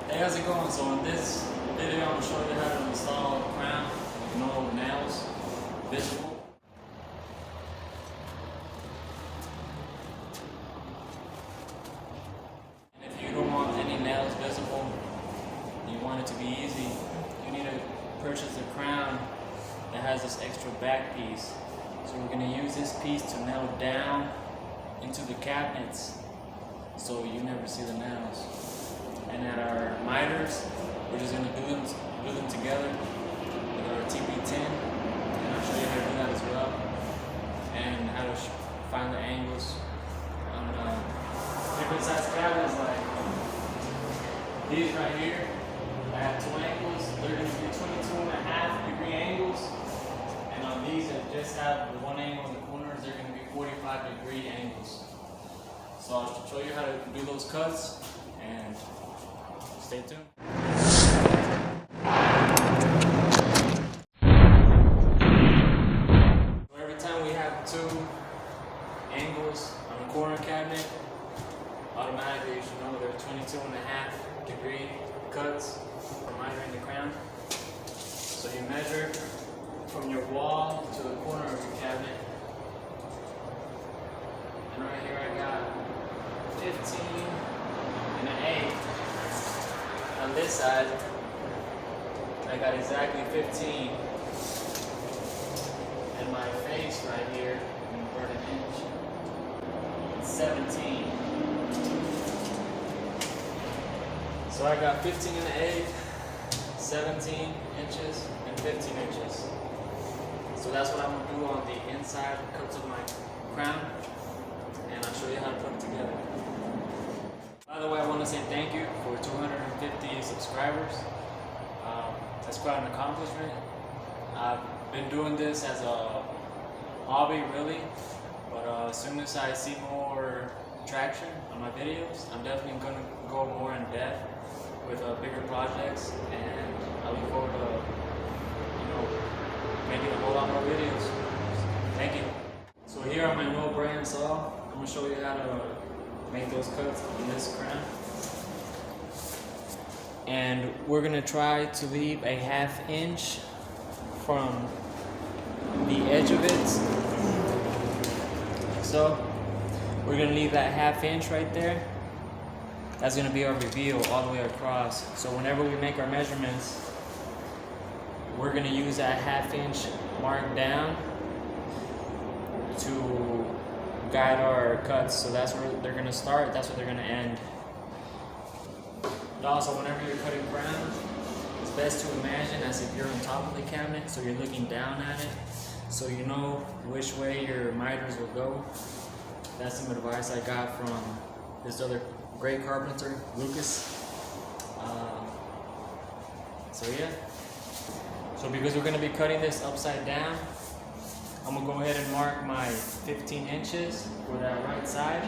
Hey, how's it going? So in this video, I'm going to show you how to install a crown with no nails visible. And if you don't want any nails visible, you want it to be easy, you need to purchase a crown that has this extra back piece. So we're going to use this piece to nail down into the cabinets so you never see the nails. And at our miters, we're just going to glue them together with our TP10, and I'll show you how to do that as well, and how to find the angles on different size cabinets. Like these right here, I have two angles. They're going to be 22.5-degree angles, and on these that just have the one angle in the corners, they're going to be 45-degree angles. So I'll show you how to do those cuts, and stay tuned. So every time we have two angles on a corner cabinet, automatically you should know they're 22.5-degree cuts for mitering the crown. So you measure from your wall to the corner of your cabinet. And right here I got 15.1/8. On this side, I got exactly 15. And my face right here, I'm gonna burn an inch, it's 17. So I got 15.1/8, 17 inches, and 15 inches. So that's what I'm gonna do on the inside cuts of my crown, and I'll show you how to put it together. By the way, I want to say thank you for 250 subscribers. That's quite an accomplishment. I've been doing this as a hobby, really, but as soon as I see more traction on my videos, I'm definitely going to go more in depth with bigger projects, and I look forward to, making a whole lot more videos. Thank you. So here on my No Brand saw, I'm going to show you how to make those cuts in this crown. And we're gonna try to leave a 1/2 inch from the edge of it. So we're gonna leave that 1/2 inch right there. That's gonna be our reveal all the way across. So whenever we make our measurements, we're gonna use that 1/2 inch mark down to guide our cuts. So that's where they're gonna start, that's where they're gonna end. And also, whenever you're cutting crown, it's best to imagine as if you're on top of the cabinet, so you're looking down at it, so you know which way your miters will go. That's some advice I got from this other great carpenter, Lucas. So yeah. So because we're gonna be cutting this upside down, I'm gonna go ahead and mark my 15 inches for that right side,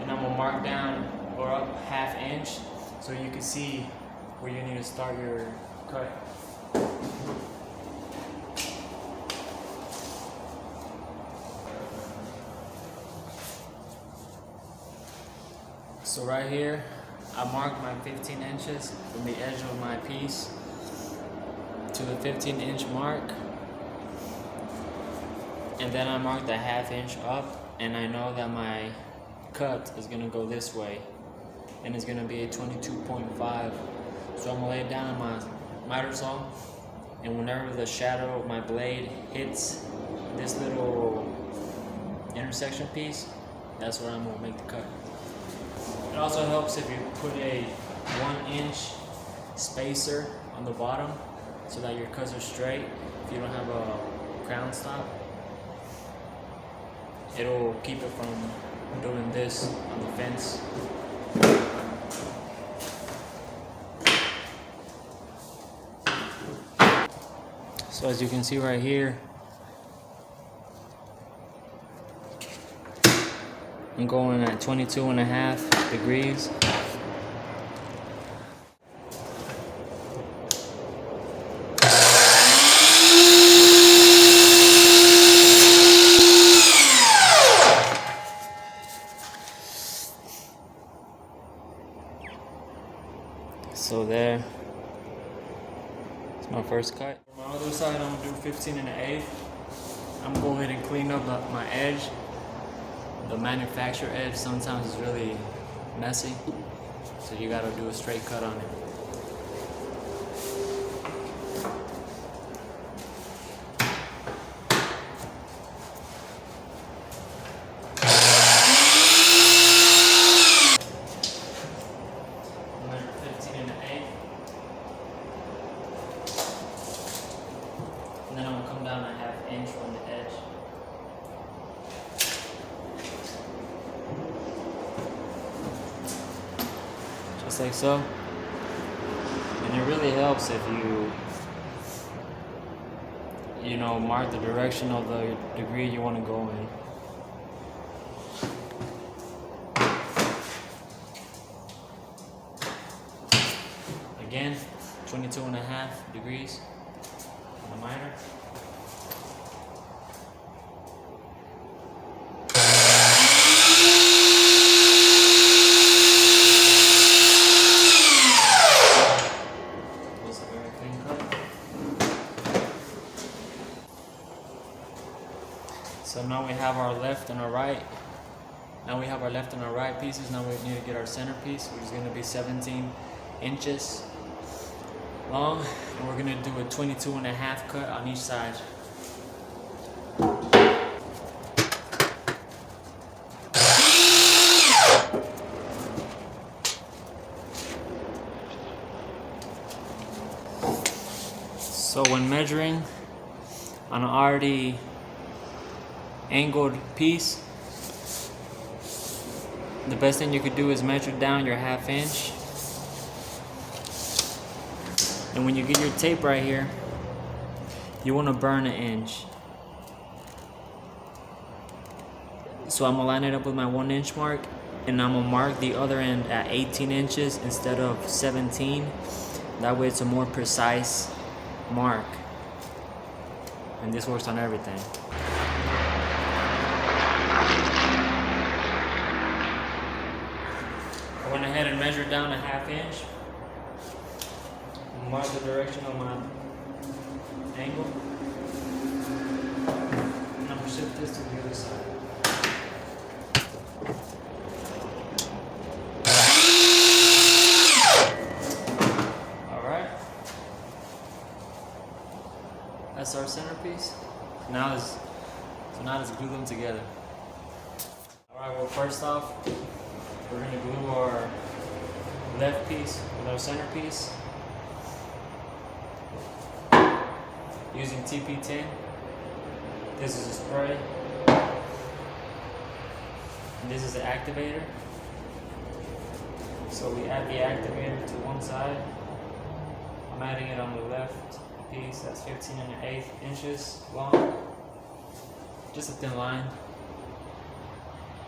and I'm gonna mark down or up 1/2 inch so you can see where you need to start your cut. So right here, I marked my 15 inches from the edge of my piece to the 15-inch mark. And then I marked the 1/2 inch up, and I know that my cut is gonna go this way, and it's gonna be a 22.5. So I'm gonna lay it down on my miter saw, and whenever the shadow of my blade hits this little intersection piece, that's where I'm gonna make the cut. It also helps if you put a 1-inch spacer on the bottom so that your cuts are straight. If you don't have a crown stop, it'll keep it from doing this on the fence. So as you can see right here, I'm going at 22.5 degrees. So there, it's my first cut. For my other side, I'm gonna do 15 1/8. I'm gonna go ahead and clean up my edge. The manufacturer edge sometimes is really messy, so you gotta do a straight cut on it. And then I'm gonna come down a 1/2 inch from the edge. Just like so. And it really helps if you know, mark the direction of the degree you want to go in. Again, 22 1/2 degrees on the miter. Just a very clean cut. So now we have our left and our right. Now we have our left and our right pieces. Now we need to get our center piece, which is going to be 17 inches long, and we're gonna do a 22 1/2 cut on each side. So when measuring on an already angled piece, the best thing you could do is measure down your 1/2 inch. And when you get your tape right here, you want to burn 1 inch. So I'm gonna line it up with my 1 inch mark, and I'm gonna mark the other end at 18 inches instead of 17. That way it's a more precise mark. And this works on everything. I went ahead and measured down a 1/2 inch. Mark the direction of my angle, and I'm gonna shift this to the other side. Alright, that's our centerpiece. Now let's glue them together. Alright, well, first off, we're gonna glue our left piece with our centerpiece using TP10. This is a spray, and this is the activator. So we add the activator to one side. I'm adding it on the left piece. That's 15 1/8 inches long. Just a thin line.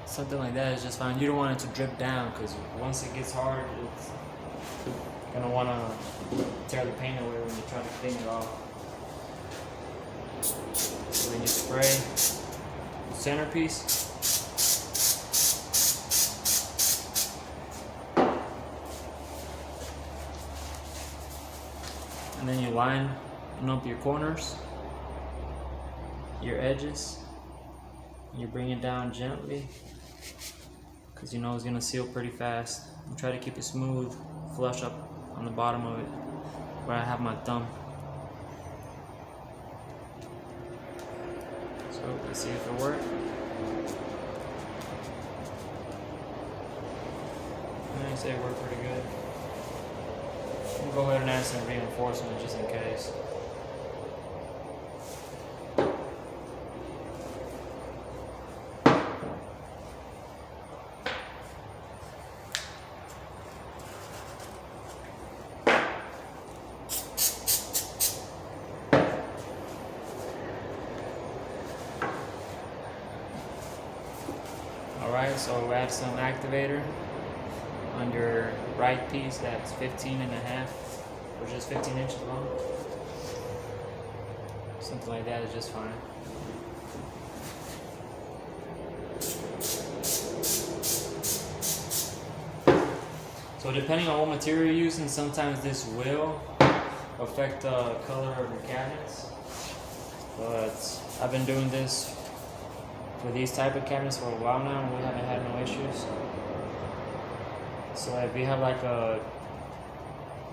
Something like that is just fine. You don't want it to drip down, because once it gets hard, it's gonna want to tear the paint away when you try to clean it off. So then you spray the centerpiece. And then you line up your corners, your edges. You bring it down gently, because you know it's gonna seal pretty fast. And try to keep it smooth, flush up on the bottom of it where I have my thumb. So let's see if it works. I say it worked pretty good. We'll go ahead and add some reinforcement just in case. Alright, so add some activator on your right piece that's 15 1/2, or just 15 inches long. Something like that is just fine. So depending on what material you're using, sometimes this will affect the color of your cabinets. But I've been doing this for these type of cabinets for a while now, and we haven't had no issues. So if you have like a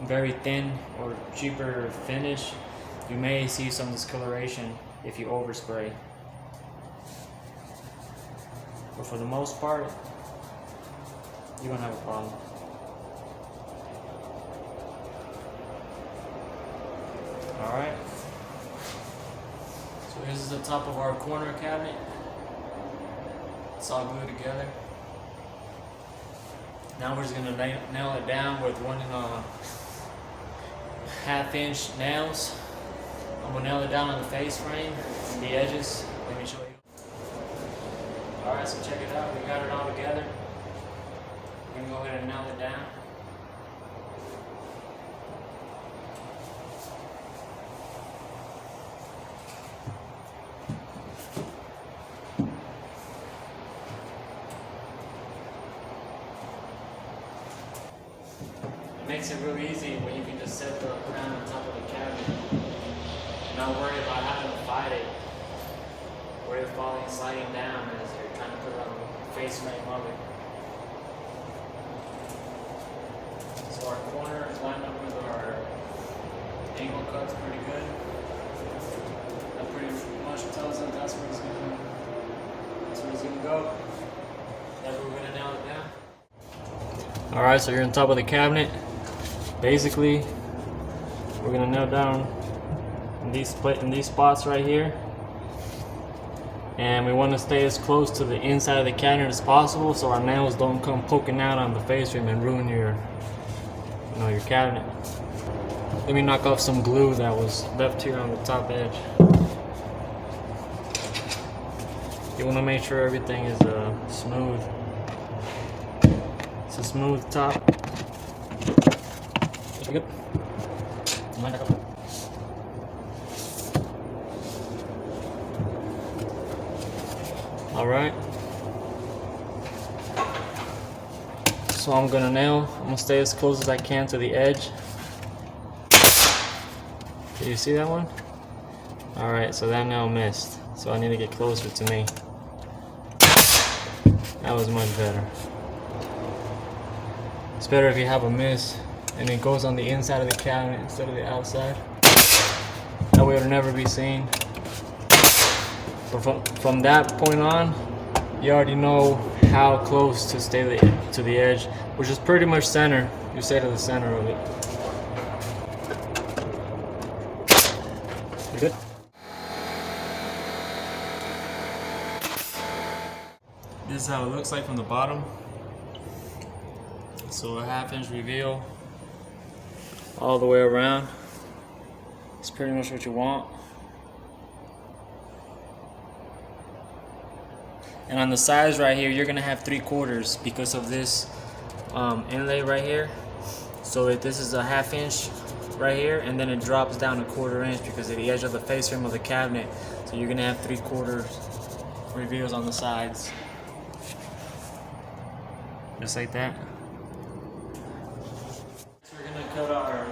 very thin or cheaper finish, you may see some discoloration if you overspray. But for the most part, you won't have a problem. Alright. So this is the top of our corner cabinet. It's all glued together. Now we're just gonna nail it down with 1.5 inch nails. I'm gonna nail it down on the face frame and the edges. Let me show you. Alright, so check it out. We got it all together. We're gonna go ahead and nail it down. It makes it real easy when you can just set the crown on top of the cabinet and not worry about having to fight it, or it falling and sliding down as you're trying to put it on the face frame of it. So our corner is lined up with our angle cuts pretty good. That pretty much tells us that's where it's gonna go. That's where we're gonna nail it down. Alright, so you're on top of the cabinet. Basically, we're gonna nail down in these spots right here, and we want to stay as close to the inside of the cabinet as possible, so our nails don't come poking out on the face frame and ruin your cabinet. Let me knock off some glue that was left here on the top edge. You want to make sure everything is smooth. It's a smooth top. Good. Alright. So I'm gonna stay as close as I can to the edge. Did you see that one? Alright, so that nail missed. So I need to get closer to me. That was much better. It's better if you have a miss and it goes on the inside of the cabinet instead of the outside. That way it'll never be seen. But from that point on, you already know how close to stay to the edge, which is pretty much center. You stay to the center of it. You good? This is how it looks like from the bottom. So a 1/2 inch reveal all the way around. It's pretty much what you want. And on the sides right here, you're gonna have 3/4 because of this inlay right here. So this is a 1/2 inch right here, and then it drops down 1/4 inch because of the edge of the face frame of the cabinet. So you're gonna have 3/4 reveals on the sides, just like that. So we're gonna cut our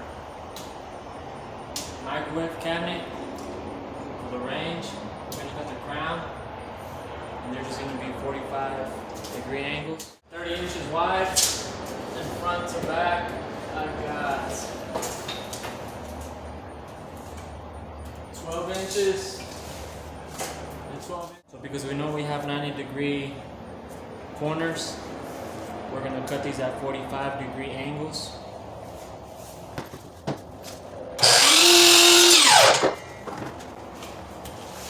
microwave cabinet for the range. We're gonna cut the crown. And they're just going to be 45-degree angles. 30 inches wide, and front to back, I got 12 inches and 12 inches. So because we know we have 90-degree corners, we're going to cut these at 45-degree angles.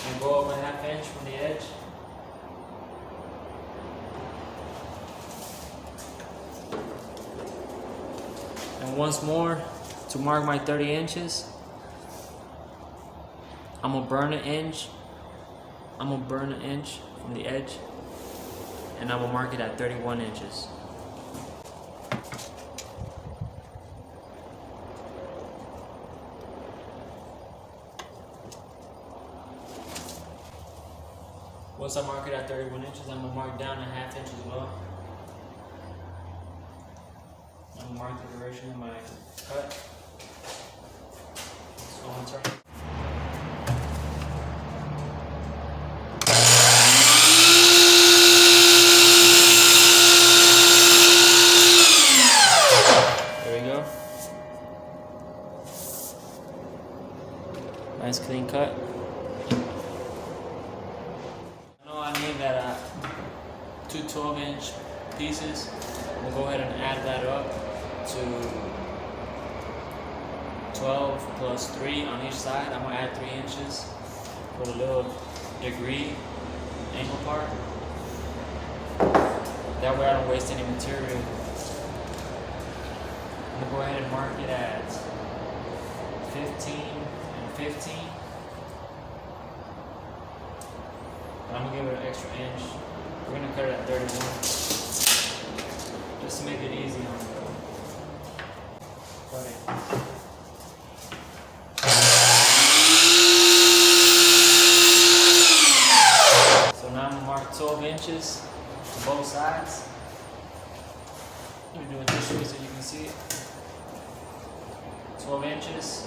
And go up a 1/2 inch from the edge. And once more, to mark my 30 inches, I'm gonna burn an inch. I'm gonna burn an inch from the edge, and I'm gonna mark it at 31 inches. Once I mark it at 31 inches, I'm gonna mark down a 1/2 inch as well. I'm gonna mark version of my cut. So I'm turning. There we go. Nice clean cut. I know I need that two 12-inch pieces. We'll go ahead and add that up to 12 plus 3 on each side. I'm gonna add 3 inches for the little degree angle part. That way I don't waste any material. I'm gonna go ahead and mark it at 15 and 15. And I'm gonna give it an extra inch. We're gonna cut it at 31. Just to make it easy on the cutting. So now I'm gonna mark 12 inches to both sides. Let me do it this way so you can see it. 12 inches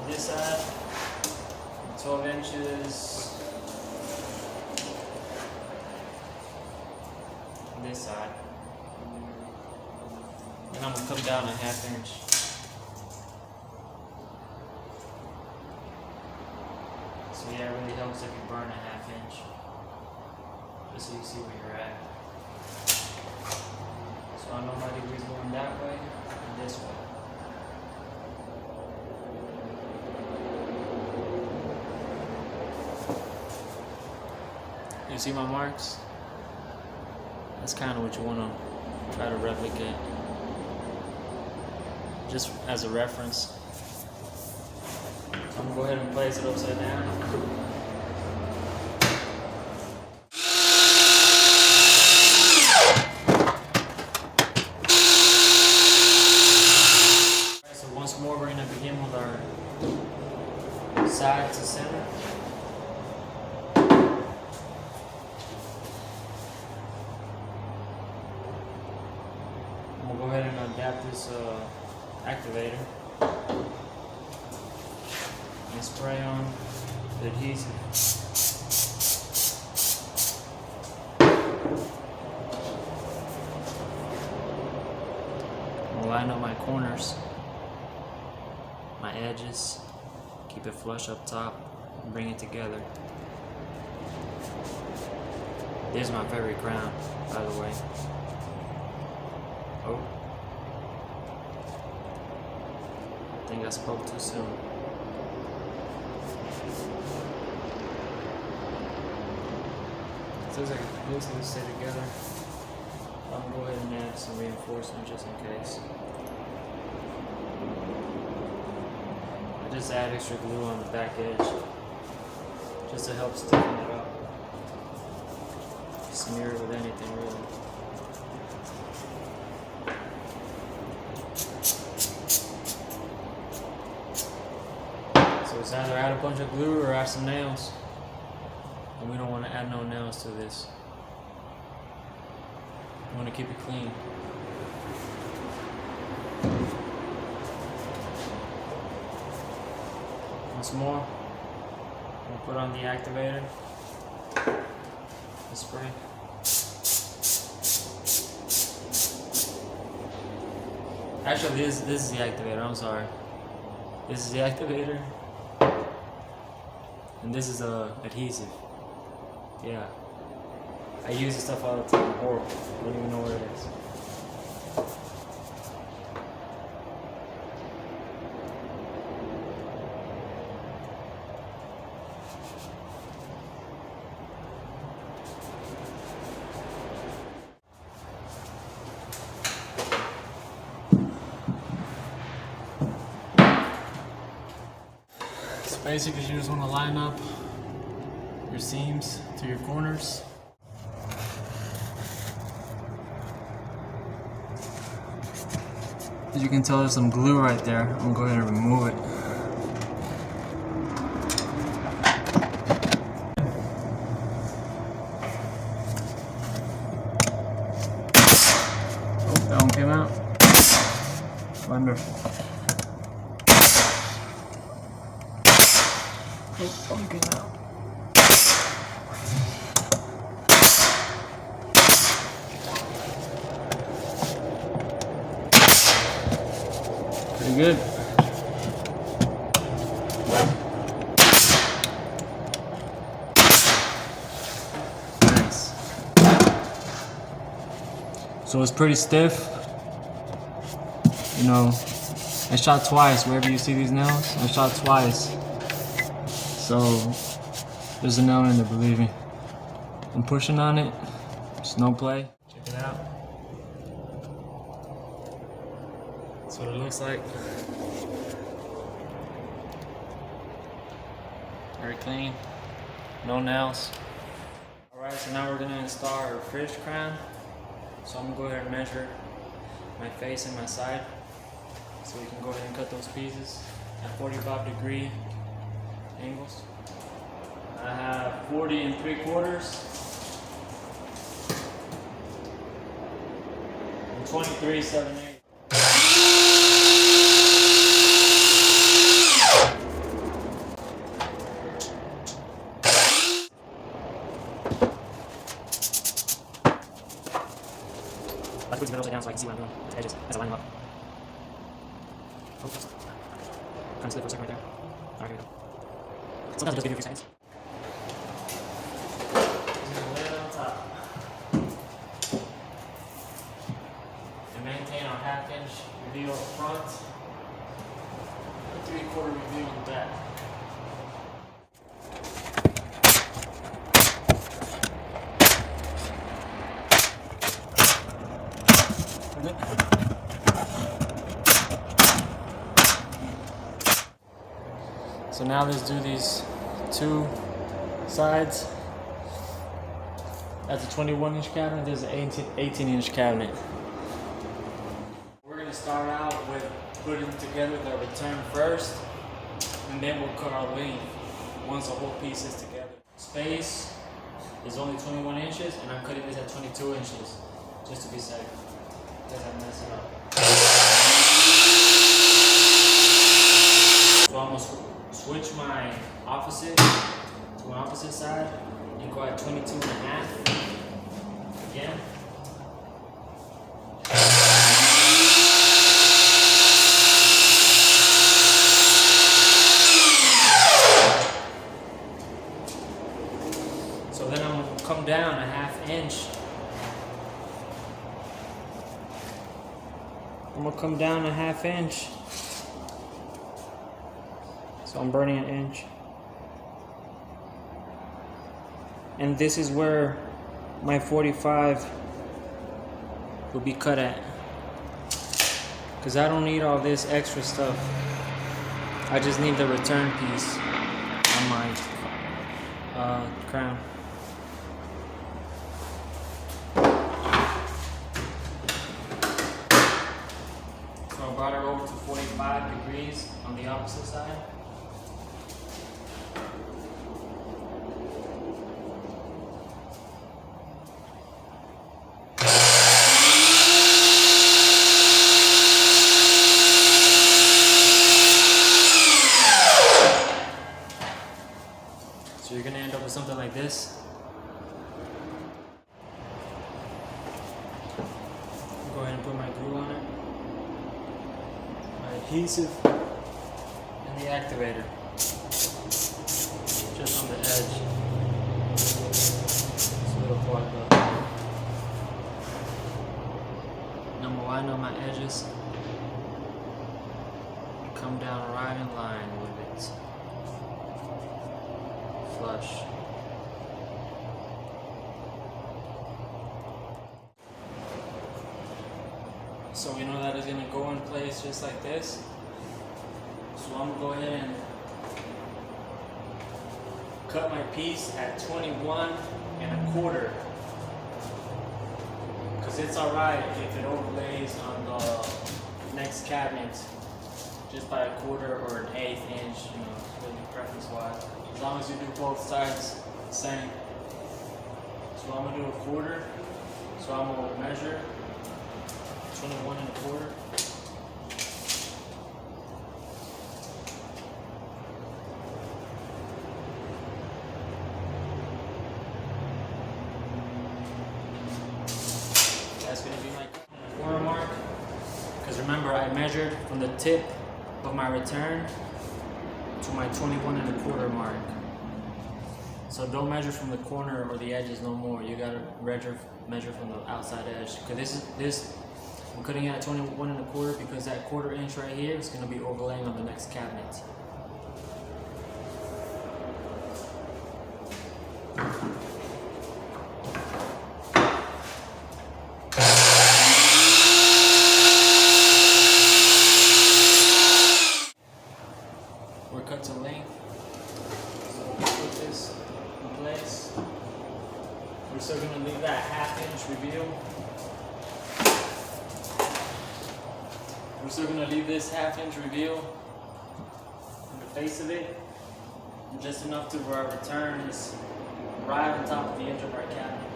this side, 12 inches this side. And I'm gonna come down a 1/2 inch. So yeah, it really helps if you burn a 1/2 inch. Just so you see where you're at. So I know my degrees going that way and this way. You see my marks? That's kind of what you want to try to replicate. Just as a reference. So I'm going to go ahead and place it upside down. Alright, so once more we're going to begin with our side to center. We'll go ahead and adapt this activator and spray on the adhesive. I'll line up my corners, my edges, keep it flush up top, and bring it together. This is my favorite crown, by the way. Oh. I think I spoke too soon. It looks like it looks like stay together. I'm gonna go ahead and add some reinforcement just in case. I just add extra glue on the back edge just to help stiffen it up. Smear it with anything really. So it's either add a bunch of glue or add some nails. And we don't want to add no nails to this. We want to keep it clean. Once more, we'll put on the activator, the spray. Actually, this is the activator, I'm sorry. This is the activator. And this is adhesive. Yeah. I use this stuff all the time. Horrible. I don't even know where it is. So basically you just want to line up your seams to your corners. As you can tell, there's some glue right there. I'm gonna go ahead and remove it. Oh, that one came out. corner. Oh, get out. Pretty good. Nice. So it's pretty stiff. You know, I shot twice. Wherever you see these nails, I shot twice. So there's a nail in there, believe me. I'm pushing on it. It's no play. Check it out. That's what it looks like. Very clean. No nails. Alright, so now we're gonna install our fridge crown. So I'm gonna go ahead and measure my face and my side. So we can go ahead and cut those pieces at 45-degree angles. I have 40 3/4 and 23 7/8. I have to put these middle upside down so I can see what I'm doing with the edges as I line them up. Oh, kind of slip for a second right there. Alright, here we go. Sometimes I'll just give you a few seconds. Lay it on top. And maintain our 1/2-inch reveal up front. And 3/4 reveal on the back. So now let's do these two sides. That's a 21-inch cabinet, there's an 18-inch cabinet. We're gonna start out with putting together the return first, and then we'll cut our length once the whole piece is together. Space is only 21 inches, and I'm cutting this at 22 inches, just to be safe, because I mess it up. So I'm gonna switch my opposite to an opposite side and go at 22.5 again. So then I'm gonna come down a 1/2 inch. I'm gonna come down a 1/2 inch. So I'm burning 1 inch. And this is where my 45 will be cut at. Because I don't need all this extra stuff. I just need the return piece on my crown. So I brought it over to 45 degrees on the opposite side. So you're gonna end up with something like this. Go ahead and put my glue on it, my adhesive, and the activator. Just on the edge. So it'll part up. And I'm gonna line up my edges. Come down right in line with it. Flush. So we know that it's gonna go in place just like this. So I'm gonna go ahead and cut my piece at 21 1/4. Because it's alright if it overlays on the next cabinet just by 1/4 or 1/8 inch, you know, really preference wise. As long as you do both sides the same. So I'm gonna do 1/4. So I'm gonna measure 21 1/4. measured from the tip of my return to my 21 1/4 mark. So don't measure from the corner or the edges no more. You gotta measure from the outside edge. Cause I'm cutting it at 21 1/4 because that 1/4 inch right here is gonna be overlaying on the next cabinet. We're cut to length. So put this in place. We're still gonna leave that 1/2 inch reveal. We're still gonna leave this 1/2 inch reveal in the face of it, just enough to where our return is right on top of the edge of our cabinet.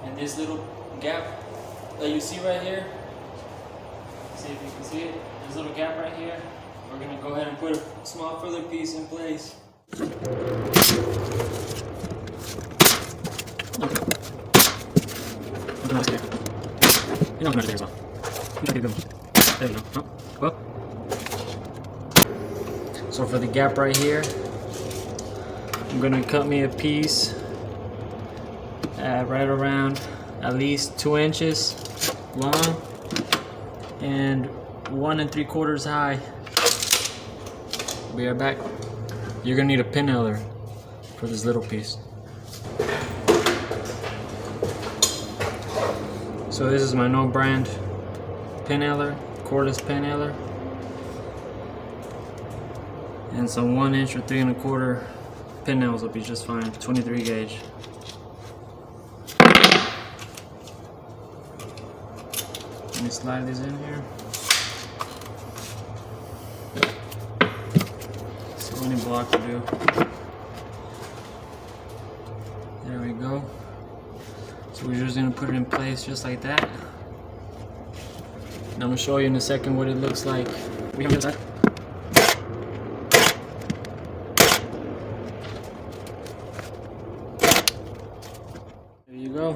And this little gap that you see right here, see if you can see it, this little gap right here, we're gonna go ahead and put a small filler piece in place. You know how much there as well. There you go. Oh, well. So for the gap right here, I'm gonna cut me a piece right around at least 2 inches long and 1 3/4 high. Be right back. You're gonna need a pin nailer for this little piece. So this is my No Brand pin nailer, cordless pin nailer, and some 1 inch or 3 1/4 pin nails will be just fine. 23 gauge. Let me slide these in here. So many blocks to do. There we go. So we're just gonna put it in place just like that. And I'm gonna show you in a second what it looks like. We have that. There you go.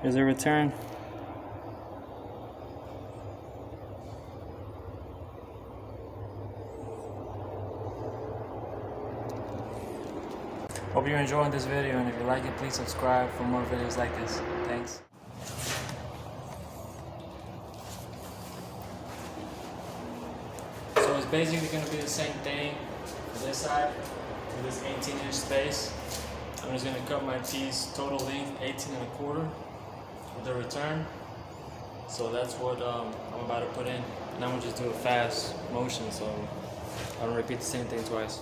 Here's a return. Hope you're enjoying this video, and if you like it, please subscribe for more videos like this. Thanks. So it's basically going to be the same thing for this side, for this 18-inch space. I'm just going to cut my piece total length 18 1/4 with the return. So that's what I'm about to put in, and I'm going to just do a fast motion so I don't repeat the same thing twice.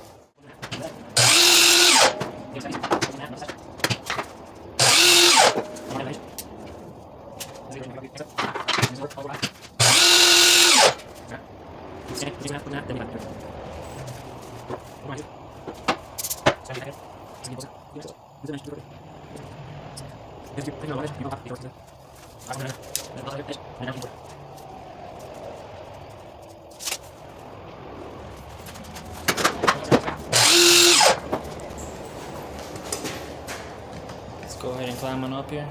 Let's go ahead and climb on up here.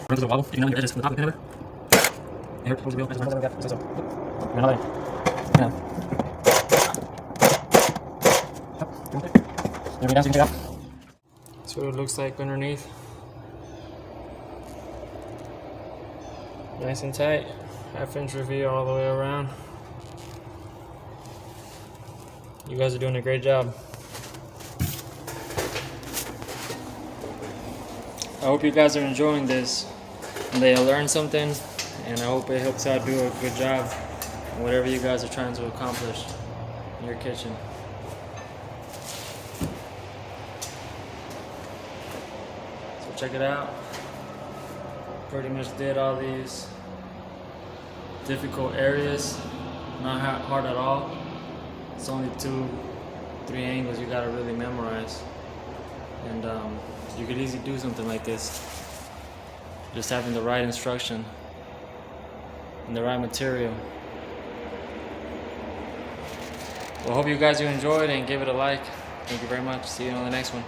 Runs a wobble, you know, your edges from the top of the pin. Here, close the wheel, another. Yeah. That's what it looks like underneath. Nice and tight. 1/2 inch reveal all the way around. You guys are doing a great job. I hope you guys are enjoying this and they learned something, and I hope it helps out do a good job in whatever you guys are trying to accomplish in your kitchen. So check it out. Pretty much did all these difficult areas, not hard at all. It's only 2-3 angles you gotta really memorize. And you could easily do something like this. Just having the right instruction and the right material. Well, hope you guys enjoyed and give it a like. Thank you very much. See you on the next one.